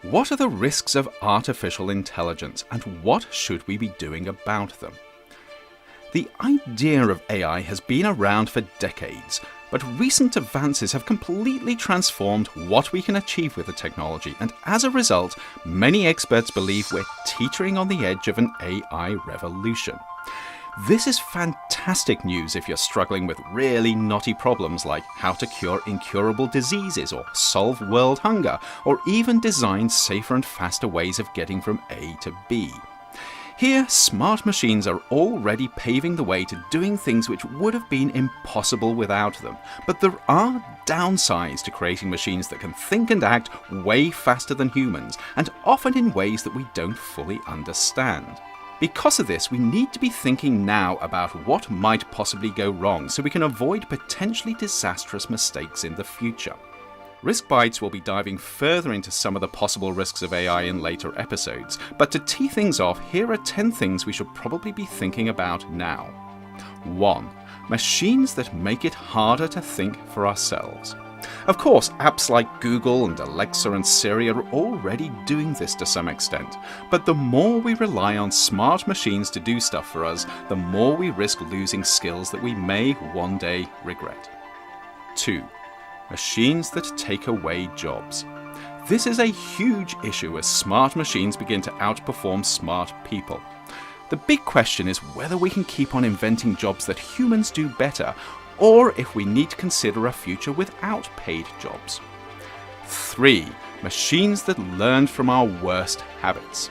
What are the risks of artificial intelligence, and what should we be doing about them? The idea of AI has been around for decades, but recent advances have completely transformed what we can achieve with the technology, and as a result, many experts believe we're teetering on the edge of an AI revolution. This is fantastic news if you're struggling with really knotty problems like how to cure incurable diseases or solve world hunger, or even design safer and faster ways of getting from A to B. Here, smart machines are already paving the way to doing things which would have been impossible without them. But there are downsides to creating machines that can think and act way faster than humans, and often in ways that we don't fully understand. Because of this, we need to be thinking now about what might possibly go wrong so we can avoid potentially disastrous mistakes in the future. Risk Bites will be diving further into some of the possible risks of AI in later episodes, but to tee things off, here are 10 things we should probably be thinking about now. 1. Machines that make it harder to think for ourselves. Of course, apps like Google and Alexa and Siri are already doing this to some extent, but the more we rely on smart machines to do stuff for us, the more we risk losing skills that we may one day regret. 2. Machines that take away jobs. This is a huge issue as smart machines begin to outperform smart people. The big question is whether we can keep on inventing jobs that humans do better, or if we need to consider a future without paid jobs. 3. Machines that learn from our worst habits.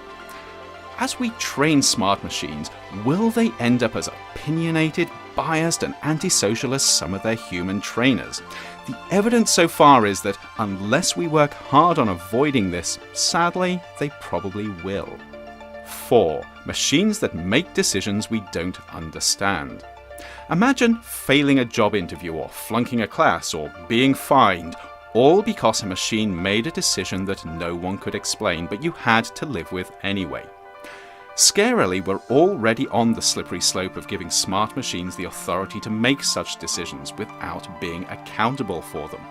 As we train smart machines, will they end up as opinionated, biased and antisocial as some of their human trainers? The evidence so far is that unless we work hard on avoiding this, sadly, they probably will. 4. Machines that make decisions we don't understand. Imagine failing a job interview or flunking a class or being fined, all because a machine made a decision that no one could explain, but you had to live with anyway. Scarily, we're already on the slippery slope of giving smart machines the authority to make such decisions without being accountable for them.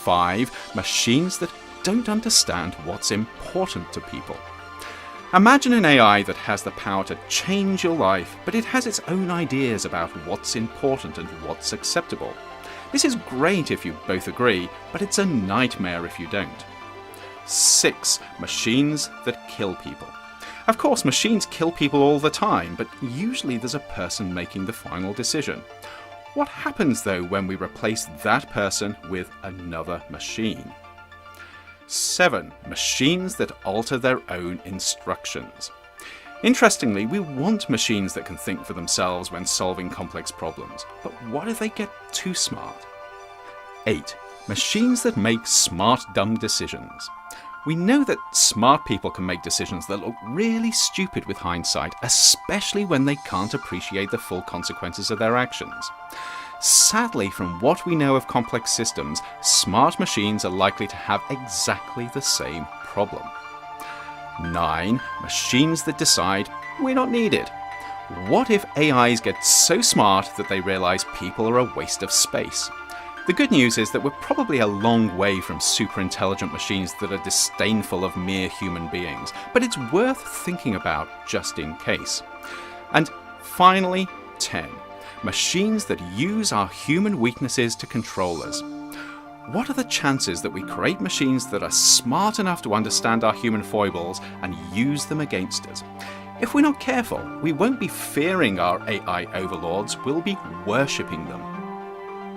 5. Machines that don't understand what's important to people. Imagine an AI that has the power to change your life, but it has its own ideas about what's important and what's acceptable. This is great if you both agree, but it's a nightmare if you don't. 6. Machines that kill people. Of course, machines kill people all the time, but usually there's a person making the final decision. What happens though when we replace that person with another machine? 7. Machines that alter their own instructions. Interestingly, we want machines that can think for themselves when solving complex problems, but what if they get too smart? 8. Machines that make smart dumb decisions. We know that smart people can make decisions that look really stupid with hindsight, especially when they can't appreciate the full consequences of their actions. Sadly, from what we know of complex systems, smart machines are likely to have exactly the same problem. 9. Machines that decide we're not needed. What if AIs get so smart that they realize people are a waste of space? The good news is that we're probably a long way from super intelligent machines that are disdainful of mere human beings, but it's worth thinking about just in case. And finally, 10. Machines that use our human weaknesses to control us. What are the chances that we create machines that are smart enough to understand our human foibles and use them against us? If we're not careful, we won't be fearing our AI overlords, we'll be worshipping them.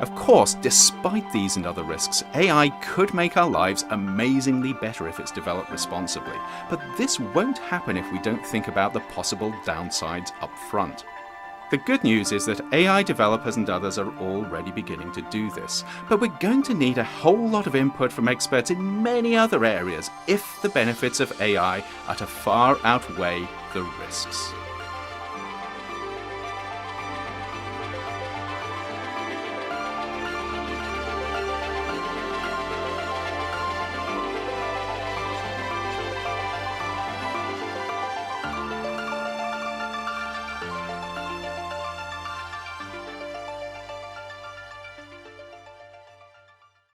Of course, despite these and other risks, AI could make our lives amazingly better if it's developed responsibly, but this won't happen if we don't think about the possible downsides up front. The good news is that AI developers and others are already beginning to do this, but we're going to need a whole lot of input from experts in many other areas if the benefits of AI are to far outweigh the risks.